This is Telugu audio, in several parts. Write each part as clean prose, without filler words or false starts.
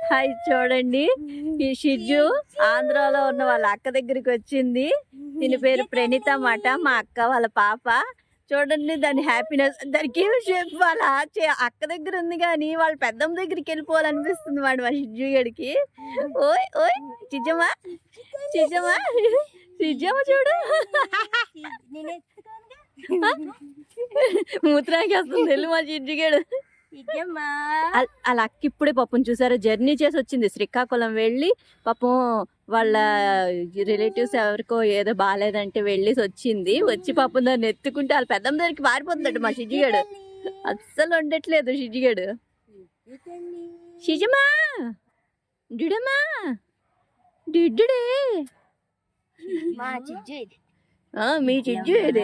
హాయ్ చూడండి, ఈ షిజ్జు ఆంధ్రాలో ఉన్న వాళ్ళ అక్క దగ్గరికి వచ్చింది. దీని పేరు ప్రణీత అన్నమాట, మా అక్క వాళ్ళ పాప. చూడండి దాని హ్యాపీనెస్. దానికి వాళ్ళ అక్క దగ్గర ఉంది కానీ వాళ్ళ పెద్దమ్మ దగ్గరికి వెళ్ళిపోవాలనిపిస్తుంది వాడు మా షిజ్జు గడికి. ఓయ్ ఓయ్ చిజ్జమ్మా చిజ్జమ్మా చిజ్జమ్మ చూడు మూత్రానికి వస్తుంది వెళ్ళి మా చిజ్జుగాడు. అలా అక్క ఇప్పుడే పాపం చూసారా జర్నీ చేసి వచ్చింది, శ్రీకాకుళం వెళ్ళి పాపం వాళ్ళ రిలేటివ్స్ ఎవరికో ఏదో బాగాలేదంటే వెళ్ళేసి వచ్చింది. వచ్చి పాపం దాన్ని ఎత్తుకుంటే వాళ్ళ పెద్దమ్మ దగ్గరికి పారిపోతుందట మా షిజ్జిగాడు. అస్సలు ఉండట్లేదు షిజ్జిగాడు. షిజమా డిడమా డిడ్డుడే మీ చిజ్జు ఇది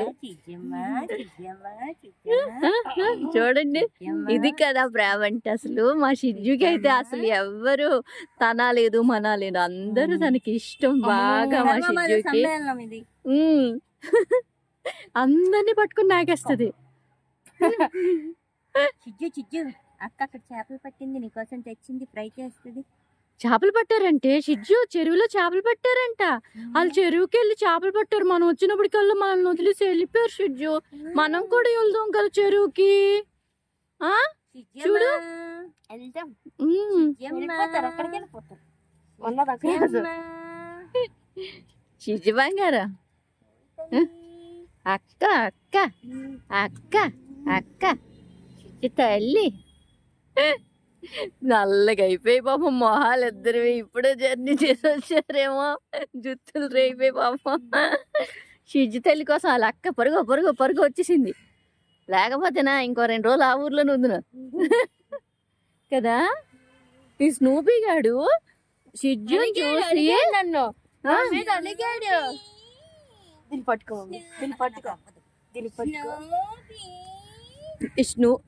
చూడండి. ఇది కదా ప్రేమ అంటే. అసలు మా షిజ్జుకి అయితే అసలు ఎవ్వరు తనాలేదు మనాలేదు, అందరూ తనకి ఇష్టం బాగా. మా షిజ్జుకి అందరినీ పట్టుకుని నాకేస్తుంది. చిజ్జు అక్క అక్కడ చేపలు పట్టింది, నీకోసం తెచ్చింది, ఫ్రై చేస్తుంది. చేపలు పట్టారంటే షిజ్జు చెరువులో చేపలు పట్టారంట. వాళ్ళు చెరువుకి వెళ్ళి చేపలు పట్టారు. మనం వచ్చినప్పటికల్లా మనల్ని వదిలేసి వెళ్ళిపోయారు షిజ్జు. మనం కూడా వెళ్దాం కదా చెరువుకి. చూడు షిజ్జు బంగారా అక్క అక్క అక్క అక్క షిజ్జు తల్లి. నల్లగా అయిపోయి పాపం మొహాలు ఇద్దరివి. ఇప్పుడే జర్నీ చేసి వచ్చారేమో, జుత్తులు రేగిపోయి పాపం. షిజ్జు తల్లి కోసం వాళ్ళ అక్క పరుగు పరుగు పరుగు వచ్చేసింది. లేకపోతేనా ఇంకో 2 రోజులు ఆ ఊర్లోనే ఉంది కదా. ఈ స్నూపీ గాడు షిజ్జు చూసి నన్ను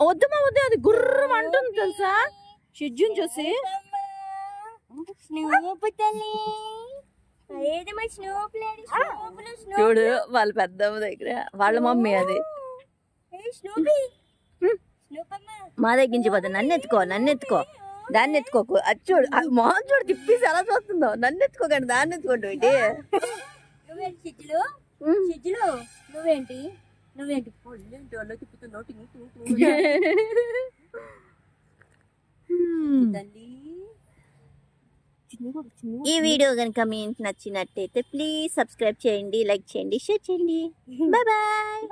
వద్దమ్మా వద్దు, అది గుర్రం అంటుంది తెలుసా షిజ్జుని చూసి. చూడు వాళ్ళ పెద్దమ్మ దగ్గర వాళ్ళ మమ్మీ అది మా దగ్గరించి పోతా. నన్ను ఎత్తుకో నన్ను ఎత్తుకో, దాన్ని ఎత్తుకోకు. అది చూడు మొహం చూడు తిప్పేసి ఎలా చూస్తుందో. నన్ను ఎత్తుకోకండి దాన్ని ఎత్తుకోండి. నువ్వేంటి ఈ వీడియో కనుక మీకు నచ్చినట్టయితే ప్లీజ్ సబ్స్క్రైబ్ చేయండి, లైక్ చేయండి, షేర్ చేయండి. Bye bye.